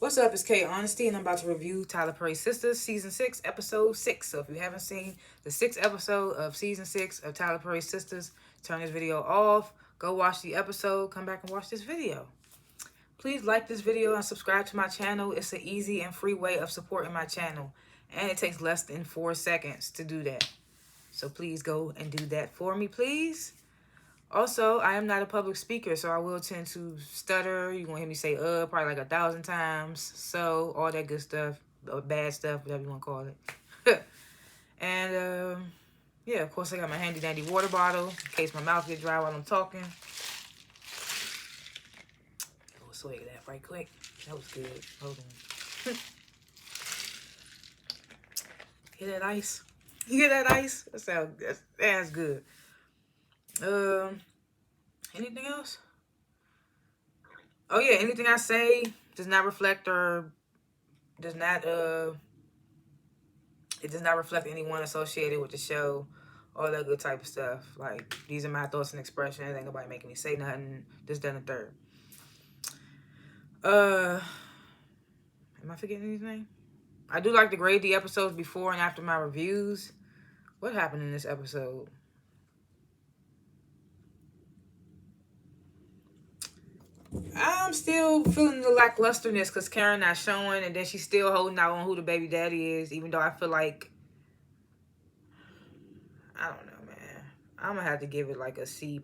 What's up? It's K.Honesty, and I'm about to review Tyler Perry's Sistas, Season 6, Episode 6. So if you haven't seen the 6th episode of Season 6 of Tyler Perry's Sistas, turn this video off, go watch the episode, come back and watch this video. Please like this video and subscribe to my channel. It's an easy and free way of supporting my channel, and it takes less than 4 seconds to do that. So please go and do that for me, please. Also, I am not a public speaker, so I will tend to stutter. You're going to hear me say probably like 1,000 times. So, all that good stuff, or bad stuff, whatever you want to call it. And, yeah, of course, I got my handy-dandy water bottle in case my mouth gets dry while I'm talking. We'll swig of that right quick. That was good. Hold on. Hear that ice? You hear that ice? That's good. Anything else? Oh yeah, anything I say does not reflect or does not it does not reflect anyone associated with the show, all that good type of stuff. Like, these are my thoughts and expressions. Ain't nobody making me say nothing. This, that, and the third. Am I forgetting anything? I do like to grade the episodes before and after my reviews. What happened in this episode? I'm still feeling the lacklusterness because Karen not showing, and then she's still holding out on who the baby daddy is, even though I feel like, I don't know, man. I'm gonna have to give it like a C+.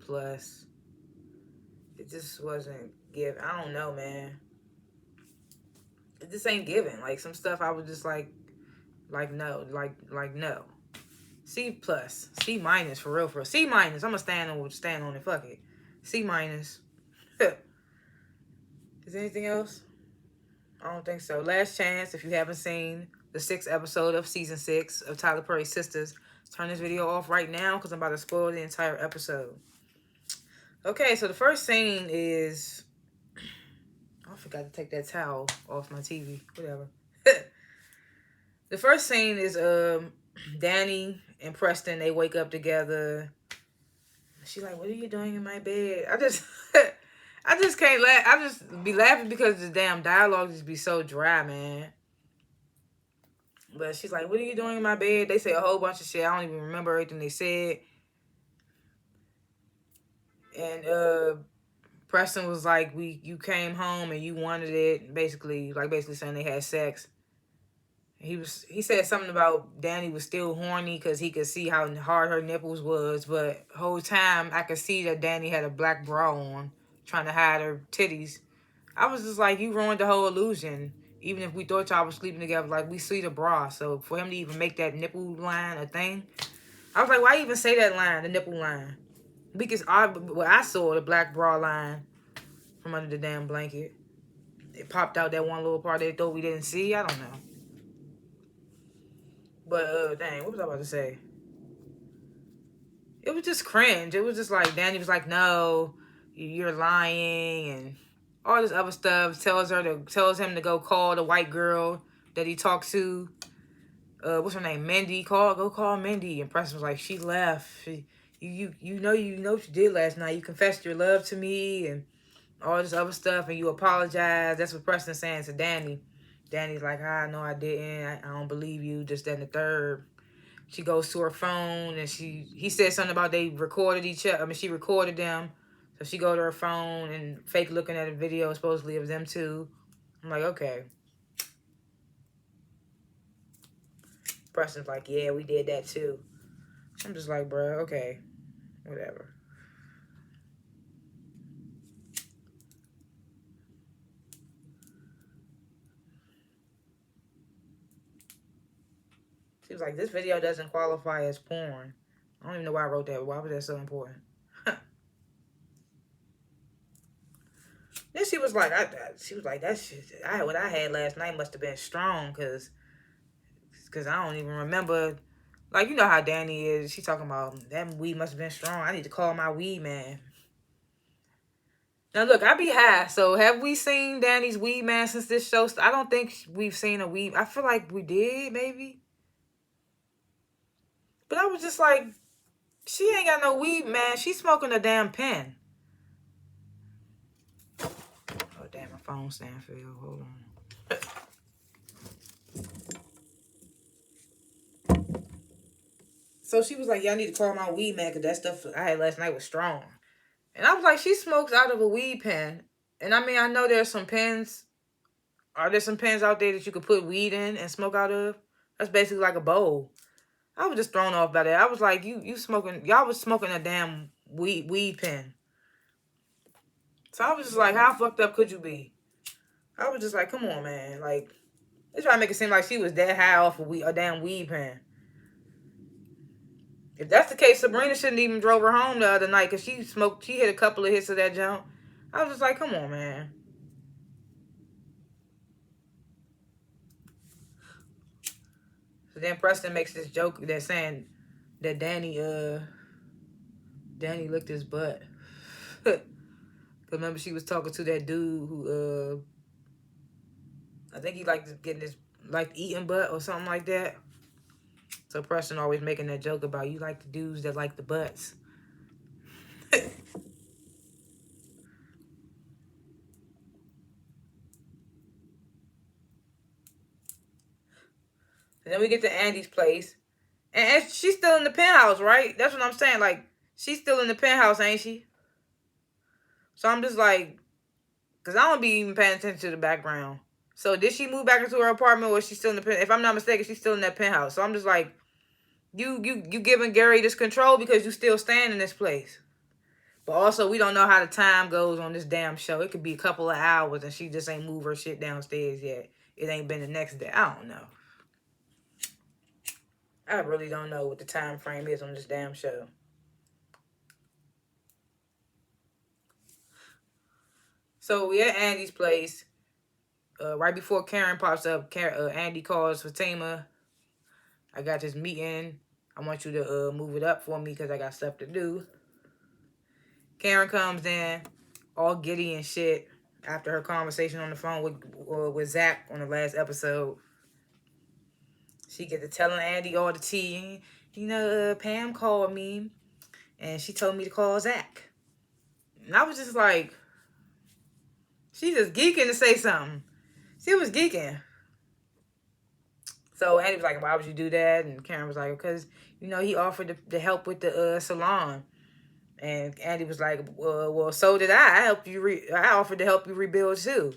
It just wasn't given. I don't know, man. It just ain't given. Like, some stuff I was just like no, no. C+, C minus for real, C minus. I'm gonna stand on it. Fuck it. C minus. Is there anything else? I don't think so. Last chance, if you haven't seen the 6th episode of Season 6 of Tyler Perry's Sistas, turn this video off right now because I'm about to spoil the entire episode. Okay, so the first scene is... I forgot to take that towel off my TV. Whatever. The first scene is Danny and Preston. They wake up together. She's like, what are you doing in my bed? I just can't laugh. I just be laughing because the damn dialogue just be so dry, man. But she's like, what are you doing in my bed? They say a whole bunch of shit. I don't even remember everything they said. And Preston was like, you came home and you wanted it. Basically saying they had sex. He said something about Danny was still horny because he could see how hard her nipples was. But whole time I could see that Danny had a black bra on, trying to hide her titties. I was just like, you ruined the whole illusion. Even if we thought y'all was sleeping together, like, we see the bra. So for him to even make that nipple line a thing, I was like, why even say that line, the nipple line? Because I saw the black bra line from under the damn blanket. It popped out that one little part they thought we didn't see. I don't know. But, dang, what was I about to say? It was just cringe. It was just like, Danny was like, no, you're lying, and all this other stuff. Tells him to go call the white girl that he talked to. What's her name? Mindy. Go call Mindy. And Preston was like, she left. You know what you did last night. You confessed your love to me and all this other stuff, and you apologize. That's what Preston's saying to Danny. Danny's like, no, I didn't. I don't believe you. Just that and the third. She goes to her phone, and he said something about they recorded each other. I mean, she recorded them. So she go to her phone and fake looking at a video supposedly of them two. I'm like, okay. Preston's like, yeah, we did that too. I'm just like, bro, okay. Whatever. She was like, this video doesn't qualify as porn. I don't even know why I wrote that. Why was that so important? Then she was like, that shit, what I had last night must have been strong, cause I don't even remember. Like, you know how Danny is. She talking about, that weed must have been strong. I need to call my weed man. Now, look, I be high. So, have we seen Danny's weed man since this show? I don't think we've seen a weed. I feel like we did, maybe. But I was just like, she ain't got no weed man. She's smoking a damn pen. Oh, damn, my phone stand fell. Hold on. So she was like, "Yeah, I need to call my weed man because that stuff I had last night was strong." And I was like, "She smokes out of a weed pen." And I mean, I know there's some pens. Are there some pens out there that you could put weed in and smoke out of? That's basically like a bowl. I was just thrown off by that. I was like, you smoking, y'all was smoking a damn weed pen. So I was just like, how fucked up could you be? I was just like, come on, man. Like, they try to make it seem like she was that high off a damn weed pen. If that's the case, Sabrina shouldn't even drove her home the other night because she hit a couple of hits of that junk. I was just like, come on, man. So then Preston makes this joke that's saying that Danny licked his butt. Cause remember she was talking to that dude who I think he liked eating butt or something like that. So Preston always making that joke about you like the dudes that like the butts. And then we get to Andy's place. And she's still in the penthouse, right? That's what I'm saying. Like, she's still in the penthouse, ain't she? So I'm just like, because I don't be even paying attention to the background. So did she move back into her apartment or is she still in the penthouse? If I'm not mistaken, she's still in that penthouse. So I'm just like, you giving Gary this control because you still staying in this place. But also, we don't know how the time goes on this damn show. It could be a couple of hours and she just ain't moved her shit downstairs yet. It ain't been the next day. I don't know. I really don't know what the time frame is on this damn show. So we at Andy's place. Right before Karen pops up, Andy calls Fatima. I got this meeting. I want you to move it up for me because I got stuff to do. Karen comes in, all giddy and shit, after her conversation on the phone with Zach on the last episode. She get to telling Andy all the tea. You know, Pam called me, and she told me to call Zach. And I was just like, she just geeking to say something. She was geeking. So Andy was like, why would you do that? And Karen was like, because, you know, he offered to help with the salon. And Andy was like, well, so did I. I offered to help you rebuild too.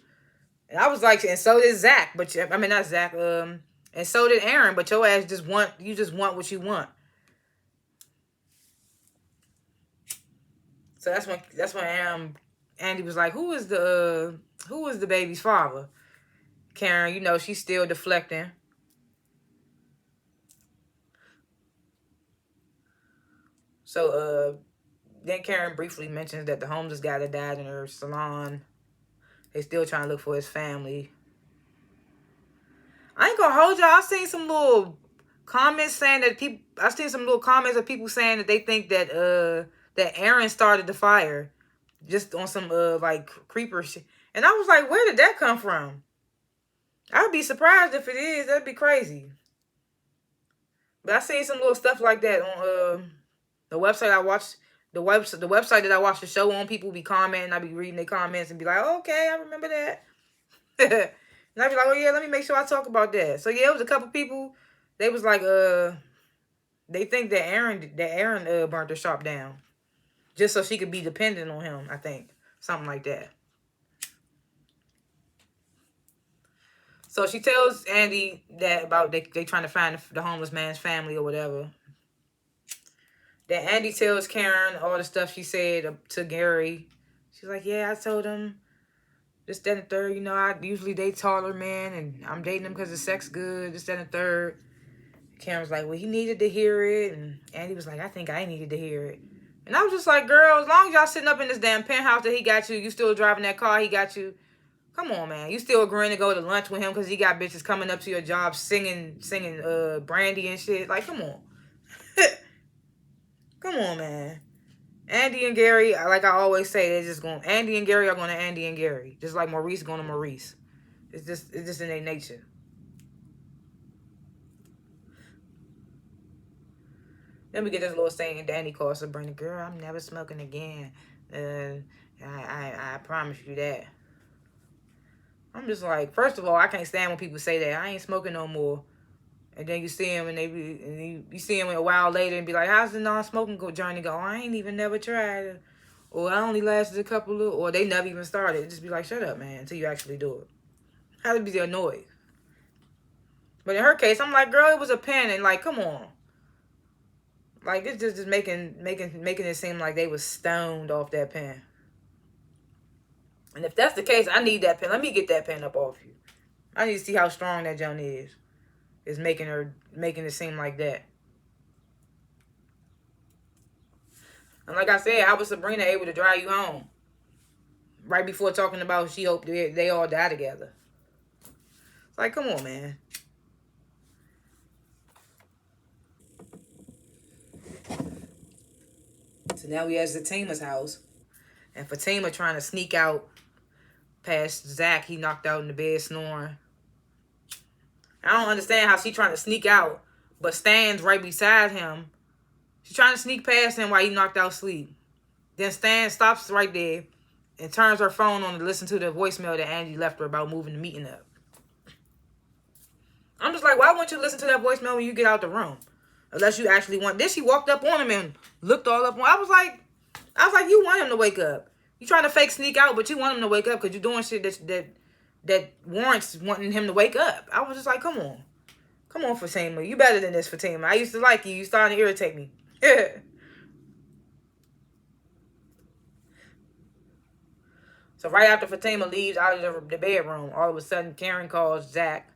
And I was like, and so did Zach. But I mean, not Zach. And so did Aaron. But your ass just want what you want. So that's when Andy was like, who was the baby's father? Karen, you know, she's still deflecting. So then Karen briefly mentions that the homeless guy that died in her salon, they still trying to look for his family. I ain't gonna hold y'all. I seen some little comments saying that of people saying that they think that that Aaron started the fire, just on some like creeper shit. And I was like, where did that come from? I'd be surprised if it is. That'd be crazy. But I seen some little stuff like that on the website I watched. The website that I watched the show on, people be commenting. I be reading their comments and be like, oh, okay, I remember that. And I be like, oh yeah, let me make sure I talk about that. So yeah, it was a couple people. They was like, they think that Aaron burnt the shop down, just so she could be dependent on him. I think something like that. So she tells Andy that about they trying to find the homeless man's family or whatever. Then Andy tells Karen all the stuff she said to Gary. She's like, yeah, I told him this, that, and the third. You know, I usually date taller men, and I'm dating him because the sex good, this, that, and the third. Karen was like, well, he needed to hear it. And Andy was like, I think I needed to hear it. And I was just like, girl, as long as y'all sitting up in this damn penthouse that he got you still driving that car he got you. Come on, man. You still agreeing to go to lunch with him because he got bitches coming up to your job singing Brandy and shit. Like, come on. Come on, man. Andy and Gary, like I always say, Andy and Gary are going to Andy and Gary. Just like Maurice going to Maurice. It's just in their nature. Then we get this little saying, Danny calls Sabrina, girl, I'm never smoking again. I promise you that. I'm just like, first of all, I can't stand when people say that. I ain't smoking no more. And then you see him and you see him a while later and be like, how's the non-smoking journey go? I ain't even never tried it. Or I only lasted a couple of, or they never even started. Just be like, shut up, man, until you actually do it. How to be annoyed. But in her case, I'm like, girl, it was a pen, and like, come on. Like, it's just making it seem like they was stoned off that pen. And if that's the case, I need that pen. Let me get that pen up off you. I need to see how strong that joint is. It's making it seem like that. And like I said, how was Sabrina able to drive you home? Right before talking about she hoped they all die together. It's like, come on, man. So now we at Fatima's house. And Fatima trying to sneak out past Zach. He knocked out in the bed snoring. I don't understand how she trying to sneak out, but stands right beside him. She's trying to sneak past him while he knocked out sleep. Then Stan stops right there and turns her phone on to listen to the voicemail that Angie left her about moving the meeting up. I'm just like, why wouldn't you listen to that voicemail when you get out the room? Unless you actually want. Then she walked up on him and looked all up on. I was like, you want him to wake up. You trying to fake sneak out, but you want him to wake up because you're doing shit that warrants wanting him to wake up. I was just like, come on. Come on, Fatima. You better than this, Fatima. I used to like you. You starting to irritate me. So right after Fatima leaves out of the bedroom, all of a sudden Karen calls Zach,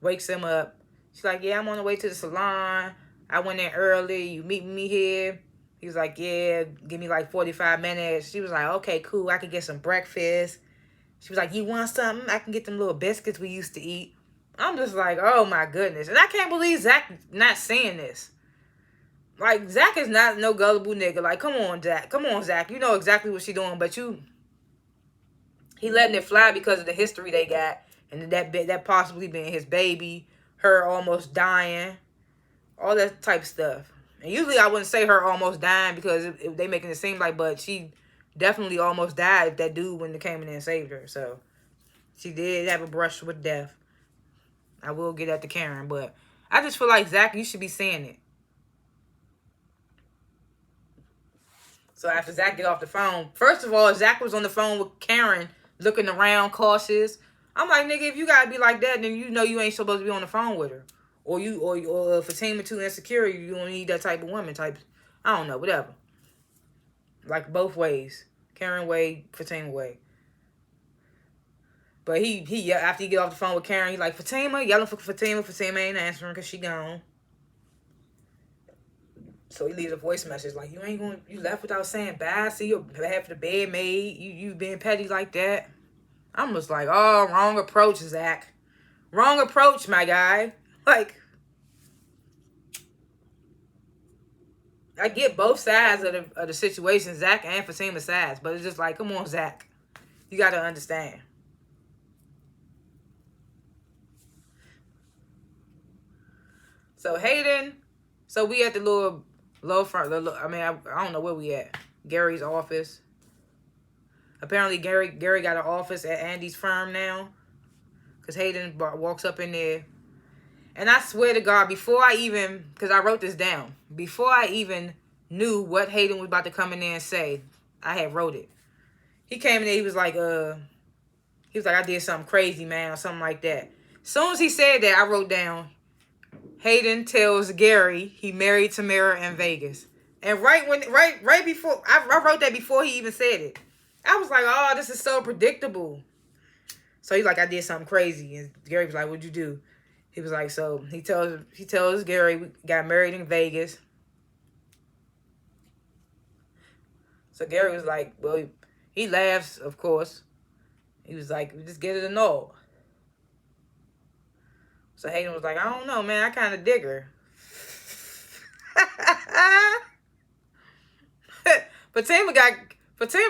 wakes him up. She's like, yeah, I'm on the way to the salon. I went in early. You meet me here? He was like, yeah, give me like 45 minutes. She was like, okay, cool. I can get some breakfast. She was like, you want something? I can get them little biscuits we used to eat. I'm just like, oh my goodness. And I can't believe Zach not saying this. Like, Zach is not no gullible nigga. Like, come on, Zach. Come on, Zach. You know exactly what she doing, but he letting it fly because of the history they got. And that possibly being his baby. Her almost dying. All that type of stuff. And usually I wouldn't say her almost dying because they making it seem like, but she definitely almost died if that dude wouldn't have came in and saved her. So she did have a brush with death. I will get at the Karen, but I just feel like, Zach, you should be saying it. So after Zach get off the phone, first of all, Zach was on the phone with Karen, looking around, cautious. I'm like, nigga, if you gotta be like that, then you know you ain't supposed to be on the phone with her. Or Fatima too insecure, you don't need that type of woman type. I don't know, whatever. Like both ways. Karen way, Fatima way. But he after he get off the phone with Karen, he like, Fatima, yelling for Fatima. Fatima ain't answering because she gone. So he leaves a voice message like, you left without saying bye. See your half the bed made. You being petty like that. I'm just like, oh, wrong approach, Zach. Wrong approach, my guy. Like, I get both sides of the situation, Zach and Fatima's sides, but it's just like, come on, Zach. You got to understand. So Hayden, we at the low front. I don't know where we at. Gary's office. Apparently, Gary got an office at Andy's firm now. Because Hayden walks up in there. And I swear to God, before I even... Because I wrote this down. Before I even knew what Hayden was about to come in there and say, I had wrote it. He came in there, he was like, I did something crazy, man, or something like that. As soon as he said that, I wrote down, Hayden tells Gary he married Tamara in Vegas. And right before... I wrote that before he even said it. I was like, oh, this is so predictable. So he's like, I did something crazy. And Gary was like, what'd you do? He was like, so he tells Gary we got married in Vegas. So Gary was like, well, he laughs, of course. He was like, we just get it a no. So Hayden was like, I don't know, man. I kind of dig her. Fatima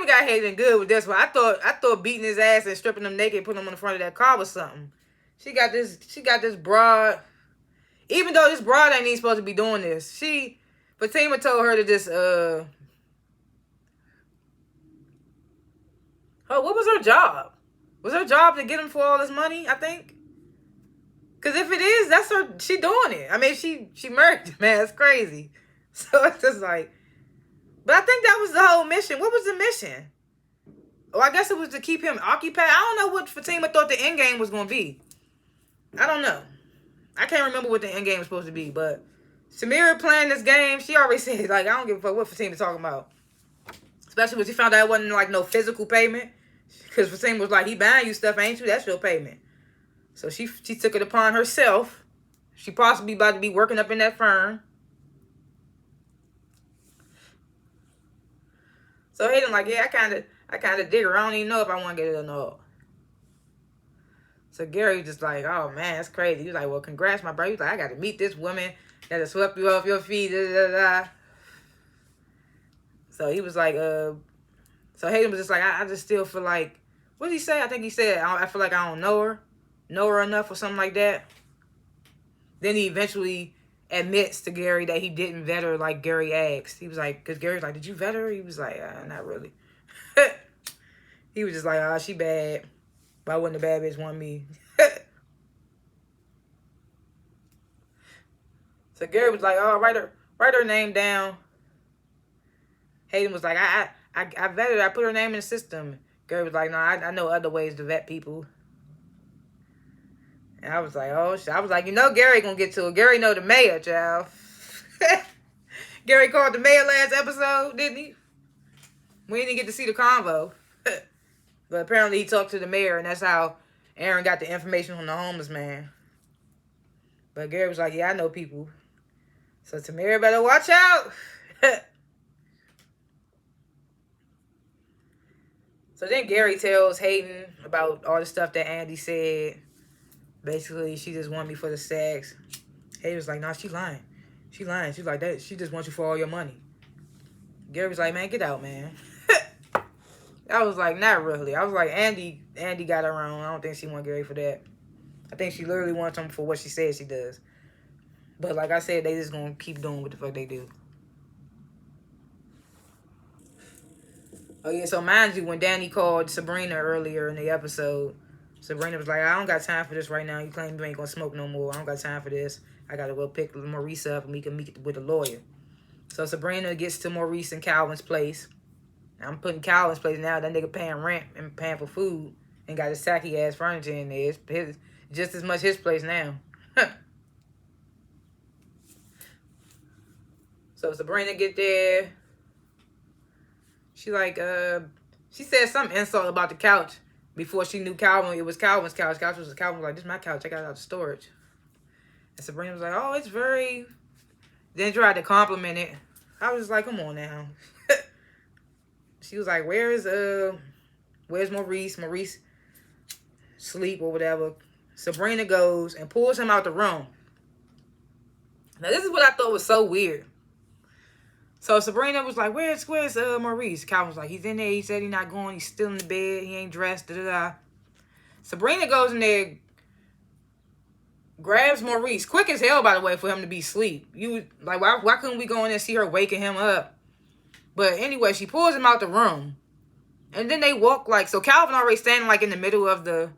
got Hayden good with this one. I thought beating his ass and stripping him naked and putting him on the front of that car was something. She got this broad. Even though this broad ain't even supposed to be doing this. Fatima told her to just what was her job? Was her job to get him for all this money, I think? Because if it is, that's her. She doing it. I mean, she murdered him, man. It's crazy. So it's just like, but I think that was the whole mission. What was the mission? Oh, I guess it was to keep him occupied. I don't know what Fatima thought the end game was going to be. I don't know. I can't remember what the end game was supposed to be, but Samira playing this game, she already said, like, I don't give a fuck what Fatima talking about. Especially when she found out it wasn't, like, no physical payment. Because Fatima was like, he buying you stuff, ain't you? That's your payment. So she took it upon herself. She possibly about to be working up in that firm. So Hayden like, yeah, I kind of dig her. I don't even know if I want to get it or not. So Gary just like, oh man, that's crazy. He was like, well, congrats, my brother. He was like, I got to meet this woman that has swept you off your feet. Da, da, da. So he was like, so Hayden was just like, I just still feel like, what did he say? I think he said, I feel like I don't know her enough or something like that. Then he eventually admits to Gary that he didn't vet her like Gary asked. He was like, because Gary's like, did you vet her? He was like, not really. He was just like, oh, she bad. Why wouldn't the bad bitch want me? So Gary was like, oh, write her name down. Hayden was like, I vetted her. I put her name in the system. Gary was like, no, I know other ways to vet people. And I was like, oh, shit. I was like, you know Gary gonna get to it. Gary know the mayor, child. Gary called the mayor last episode, didn't he? We didn't get to see the convo. But apparently he talked to the mayor, and that's how Aaron got the information on the homeless man. But Gary was like, yeah, I know people. So Tamara better watch out. So then Gary tells Hayden about all the stuff that Andy said. Basically, she just wanted me for the sex. Hayden was like, nah, she lying. She lying. She's like, that. She just wants you for all your money. Gary was like, man, get out, man. I was like, not really. I was like, Andy got her wrong. I don't think she want Gary for that. I think she literally wants him for what she says she does. But like I said, they just gonna keep doing what the fuck they do. Oh yeah, so mind you, when Danny called Sabrina earlier in the episode, Sabrina was like, I don't got time for this right now. You claim you ain't gonna smoke no more. I don't got time for this. I gotta go pick Maurice up and we can meet with a lawyer. So Sabrina gets to Maurice and Calvin's place. I'm putting Calvin's place now. That nigga paying rent and paying for food and got his tacky ass furniture in there. It's just as much his place now. So Sabrina get there. She like, she said some insult about the couch before she knew Calvin. It was Calvin's couch. Calvin was like, this is my couch. I got it out of storage. And Sabrina was like, oh, it's very... Then tried to compliment it. I was just like, come on now. She was like, where's Maurice? Maurice sleep or whatever. Sabrina goes and pulls him out the room. Now, this is what I thought was so weird. So Sabrina was like, where's Maurice? Calvin was like, he's in there. He said he's not going. He's still in the bed. He ain't dressed. Da-da-da. Sabrina goes in there, grabs Maurice. Quick as hell, by the way, for him to be asleep. Why couldn't we go in and see her waking him up? But anyway, she pulls him out the room. And then they walk so Calvin already standing in the middle of the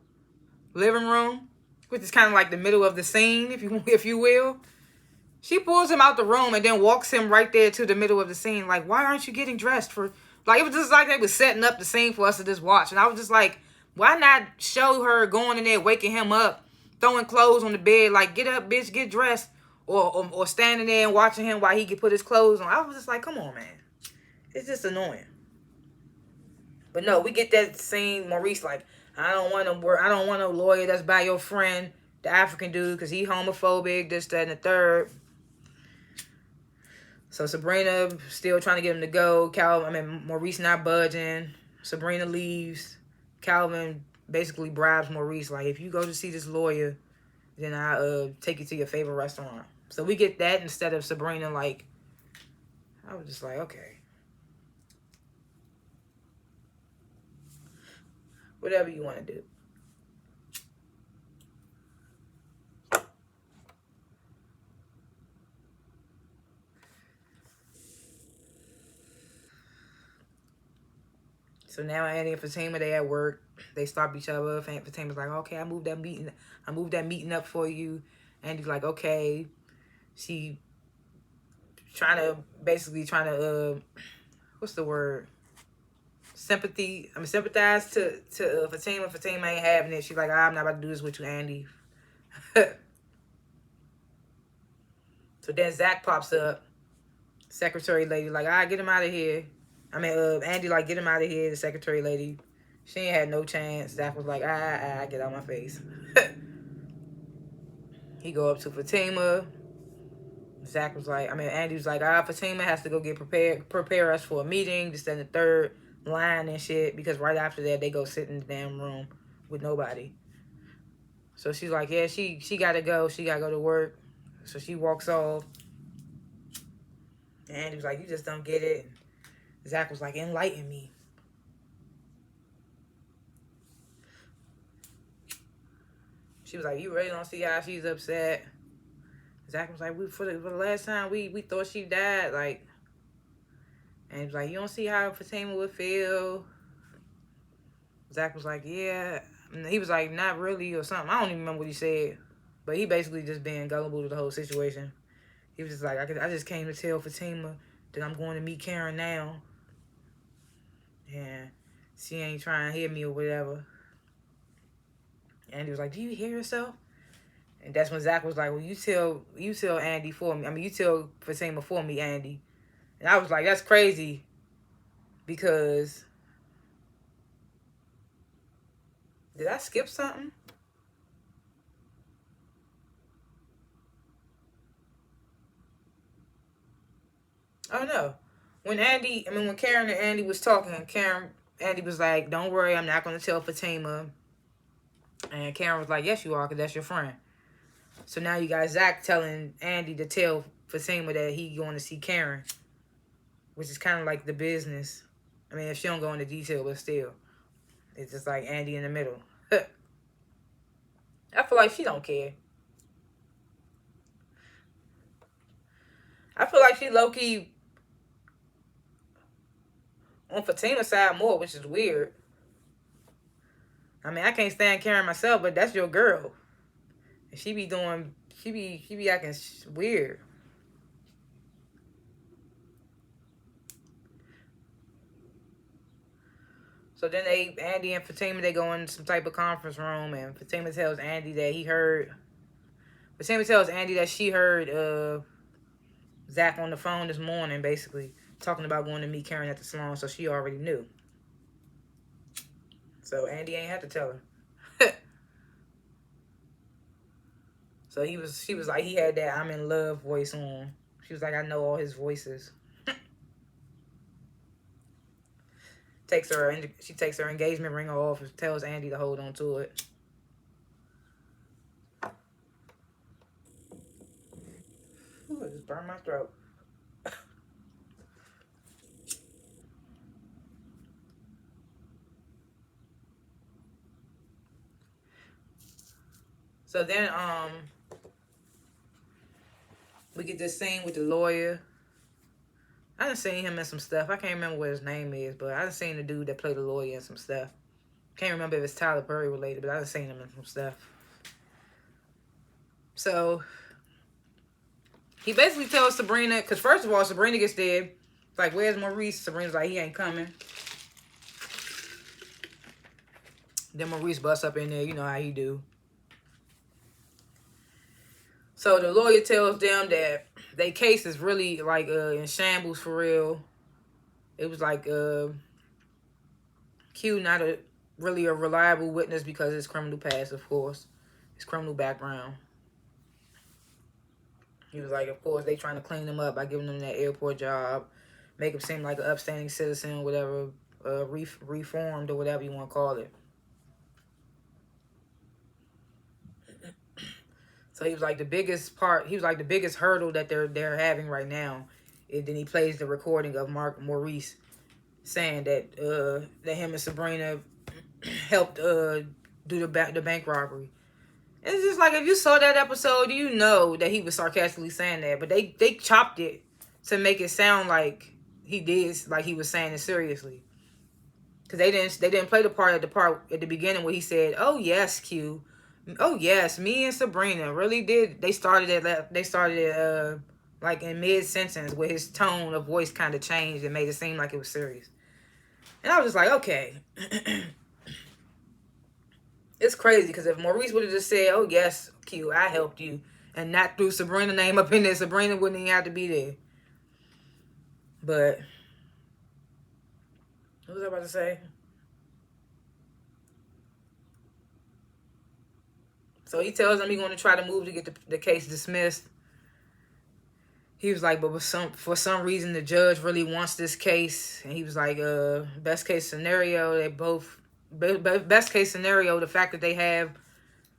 living room, which is kind of like the middle of the scene, if you will. She pulls him out the room and then walks him right there to the middle of the scene. Like, why aren't you getting dressed for... It was just like they was setting up the scene for us to just watch. And I was just like, why not show her going in there, waking him up, throwing clothes on the bed, like, get up, bitch, get dressed. Or standing there and watching him while he could put his clothes on. I was just like, come on, man. It's just annoying. But no, we get that scene. Maurice like, I don't want a lawyer that's by your friend, the African dude, because he homophobic, this, that, and the third. So Sabrina still trying to get him to go. Maurice not budging. Sabrina leaves. Calvin basically bribes Maurice, like, if you go to see this lawyer, then I'll take you to your favorite restaurant. So we get that instead of Sabrina, like, I was just like, okay. Whatever you want to do. So now Andy and Fatima, they at work. They stop each other. Fatima's like, okay, I moved that meeting up for you. Andy's like, okay. She basically trying to what's the word? Sympathize to Fatima. Fatima ain't having it. She's like, I'm not about to do this with you, Andy. So then Zach pops up. Secretary lady like, get him out of here. Andy like, get him out of here. The secretary lady, she ain't had no chance. Zach was like, get out my face. He go up to Fatima. Zach was like, Andy was like, Fatima has to go prepare us for a meeting, just in the third line and shit, because right after that, they go sit in the damn room with nobody. So she's like, yeah, she gotta go. She gotta go to work. So she walks off. And Andy was like, you just don't get it. Zach was like, enlighten me. She was like, you really don't see how she's upset? Zach was like, for the last time, we thought she died. Like, and he was like, you don't see how Fatima would feel? Zach was like, yeah. And he was like, not really, or something. I don't even remember what he said. But he basically just being gullible to the whole situation. He was just like, I just came to tell Fatima that I'm going to meet Karen now. And she ain't trying to hear me or whatever. And he was like, do you hear yourself? And that's when Zach was like, well, you tell Andy for me. You tell Fatima for me, Andy. And I was like, that's crazy. Because did I skip something? Oh no. When Karen and Andy was talking, Andy was like, don't worry, I'm not gonna tell Fatima. And Karen was like, yes you are, because that's your friend. So now you got Zach telling Andy to tell Fatima that he going to see Karen, which is kind of like the business. If she don't go into detail, but still. It's just like Andy in the middle. I feel like she don't care. I feel like she low-key on Fatima's side more, which is weird. I can't stand Karen myself, but that's your girl. And she be acting weird. So then Andy and Fatima, they go in some type of conference room, and Fatima tells Andy that she heard Zach on the phone this morning, basically talking about going to meet Karen at the salon, so she already knew. So Andy ain't had to tell her. So she was like, he had that I'm in love voice on. She was like, I know all his voices. She takes her engagement ring off and tells Andy to hold on to it. Ooh, it just burned my throat. So then we get this scene with the lawyer. I done seen him in some stuff. I can't remember what his name is, but I done seen the dude that played the lawyer in some stuff. Can't remember if it's Tyler Perry related, but I done seen him in some stuff. So he basically tells Sabrina, because first of all, Sabrina gets there. It's like, where's Maurice? Sabrina's like, he ain't coming. Then Maurice busts up in there. You know how he do. So the lawyer tells them that their case is really like in shambles for real. It was like Q not really a reliable witness because of his criminal past, of course. His criminal background. He was like, of course, they trying to clean him up by giving him that airport job. Make him seem like an upstanding citizen, whatever, reformed or whatever you want to call it. So he was like the biggest hurdle that they're having right now. And then he plays the recording of Maurice saying that him and Sabrina helped do the bank robbery. And it's just like, if you saw that episode, you know that he was sarcastically saying that, but they chopped it to make it sound like he did, like he was saying it seriously. Because they didn't play the part at the beginning where he said, "Oh yes, Q, oh yes, me and Sabrina really did." They started it like in mid sentence where his tone of voice kind of changed and made it seem like it was serious. And I was just like, okay, it's crazy because if Maurice would have just said, "Oh yes, Q, I helped you," and not threw Sabrina's name up in there, Sabrina wouldn't even have to be there. But what was I about to say? So he tells them he's going to try to move to get the case dismissed. He was like, but for some reason the judge really wants this case, and he was like, best case scenario, best case scenario, the fact that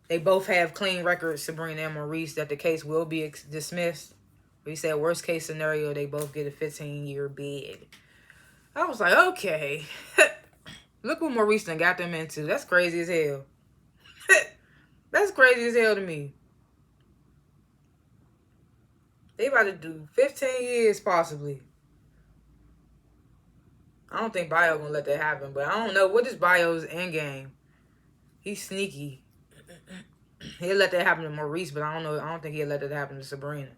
they both have clean records, Sabrina and Maurice, that the case will be dismissed. But he said worst case scenario, they both get a 15-year bid. I was like, okay, look what Maurice done got them into. That's crazy as hell. That's crazy as hell to me. They about to do 15 years possibly. I don't think Bio gonna let that happen, but I don't know what is Bio's end game. He's sneaky. He'll let that happen to Maurice, but I don't know. I don't think he'll let that happen to Sabrina.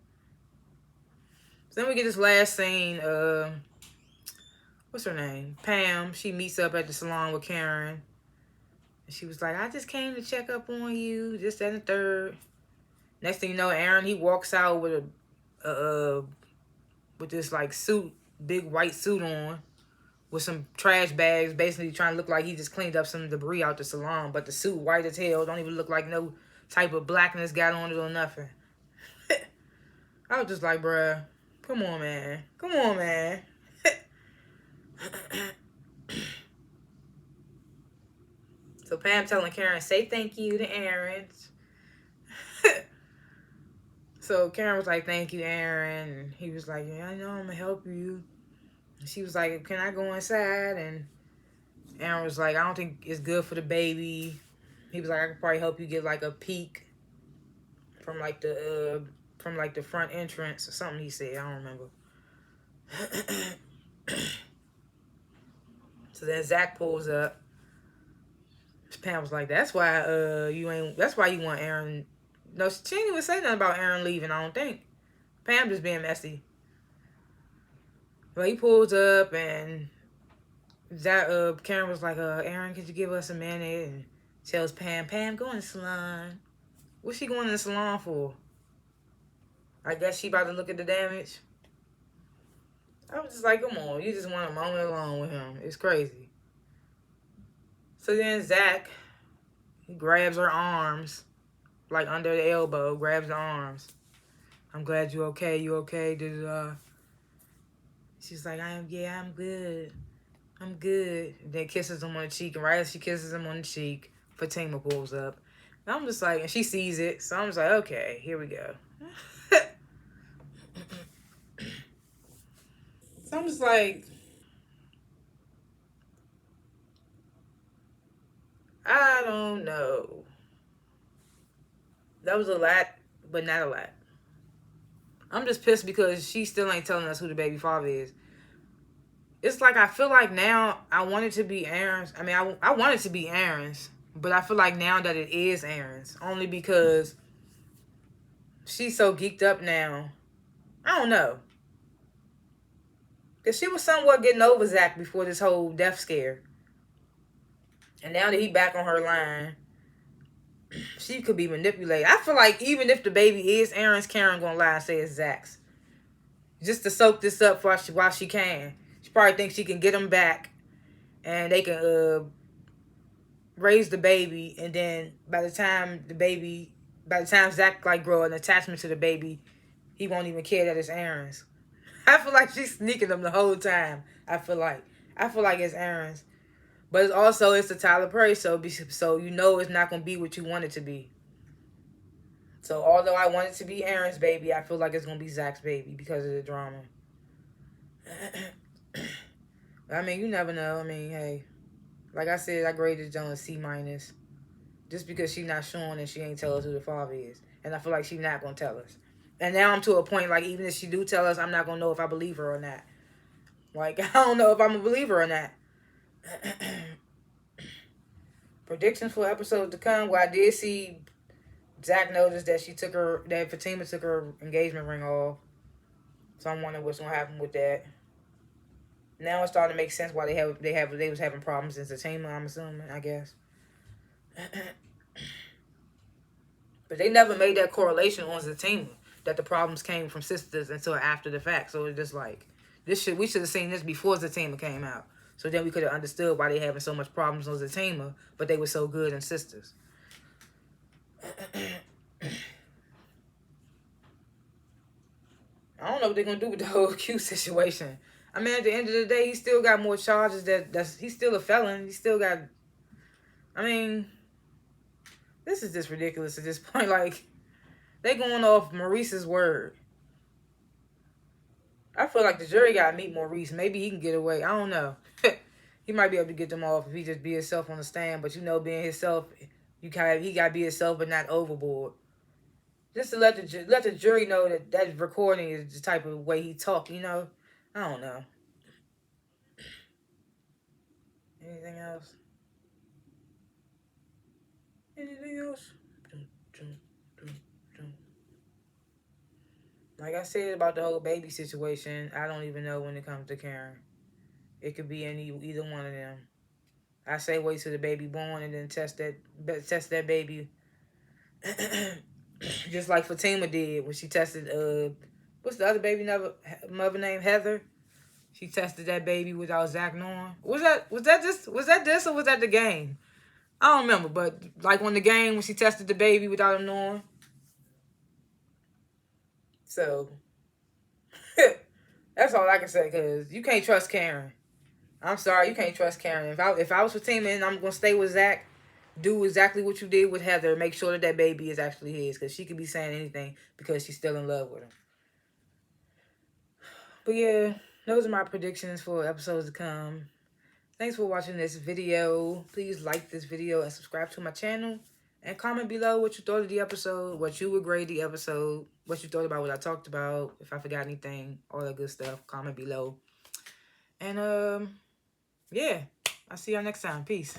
So then we get this last scene. What's her name? Pam. She meets up at the salon with Karen. And she was like, I just came to check up on you. This, that, and the third. Next thing you know, Aaron, he walks out with with this like suit, big white suit on, with some trash bags, basically trying to look like he just cleaned up some debris out the salon. But the suit white as hell, don't even look like no type of blackness got on it or nothing. I was just like, bruh, come on, man. Come on, man. So Pam telling Karen, say thank you to Aaron. So Karen was like, thank you, Aaron. And he was like, yeah, I know I'm going to help you. And she was like, can I go inside? And Aaron was like, I don't think it's good for the baby. He was like, I could probably help you get like a peek from like the front entrance or something he said. I don't remember. So then Zach pulls up. Pam was like, that's why you want Aaron. No, she didn't even say nothing about Aaron leaving, I don't think. Pam just being messy. But he pulls up and Zach, Karen was like, Aaron, could you give us a minute? And tells Pam, go in the salon. What's she going in the salon for? I guess she about to look at the damage. I was just like, come on, you just want a moment alone with him. It's crazy. So then Zach, he grabs her arms, like under the elbow, grabs the arms. I'm glad you okay. You okay? She's like, I'm good. I'm good. And then kisses him on the cheek. And right as she kisses him on the cheek, Fatima pulls up. And I'm just like, and she sees it. So I'm just like, okay, here we go. So I'm just like, I don't know. That was a lot, but not a lot. I'm just pissed because she still ain't telling us who the baby father is. It's like I feel like now I want it to be Aaron's. I mean, I want it to be Aaron's, but I feel like now that it is Aaron's, only because she's so geeked up now. I don't know. Because she was somewhat getting over Zach before this whole death scare. And now that he back on her line, she could be manipulated. I feel like even if the baby is Aaron's, Karen gonna lie and say it's Zach's. Just to soak this up while she can. She probably thinks she can get him back. And they can raise the baby. And then by the time Zach like grow an attachment to the baby, he won't even care that it's Aaron's. I feel like she's sneaking them the whole time. I feel like it's Aaron's. But it's a Tyler Perry show, so you know it's not going to be what you want it to be. So although I want it to be Aaron's baby, I feel like it's going to be Zach's baby because of the drama. I mean, you never know. I mean, hey, like I said, I graded Jones C-. Just because she's not showing and she ain't tell us who the father is. And I feel like she's not going to tell us. And now I'm to a point, like, even if she do tell us, I'm not going to know if I believe her or not. Like, I don't know if I'm a believer or not. Predictions for episodes to come. Well, I did see Zach noticed that Fatima took her engagement ring off. So I'm wondering what's gonna happen with that. Now it's starting to make sense why they was having problems in Entertainment, I'm assuming, I guess. But they never made that correlation on Zatima that the problems came from Sistas until after the fact. So it's just like we should have seen this before Zatima came out. So then we could have understood why they having so much problems on Zatima, but they were so good in Sistas. I don't know what they're gonna do with the whole Q situation. I mean, at the end of the day, he still got more charges. He's still a felon. He still got. I mean, this is just ridiculous at this point. Like, they going off Maurice's word. I feel like the jury gotta meet Maurice. Maybe he can get away. I don't know. He might be able to get them off if he just be himself on the stand. But you know, being himself, he gotta be himself, but not overboard. Just to let the jury know that recording is the type of way he talk. You know, I don't know. Anything else? Anything else? Like I said about the whole baby situation, I don't even know when it comes to Karen. It could be either one of them. I say wait till the baby born and then test that baby. Just like Fatima did when she tested what's the other baby mother named Heather? She tested that baby without Zach knowing. Was that this or was that the game? I don't remember, but like on the game when she tested the baby without him knowing. So that's all I can say, because you can't trust Karen. I'm sorry, you can't trust Karen. If I was Fatima and I'm gonna stay with Zach, do exactly what you did with Heather. Make sure that baby is actually his, because she could be saying anything because she's still in love with him. But yeah, those are my predictions for episodes to come. Thanks for watching this video. Please like this video and subscribe to my channel. And comment below what you thought of the episode, what you would grade the episode, what you thought about what I talked about, if I forgot anything, all that good stuff. Comment below. And yeah, I'll see y'all next time. Peace.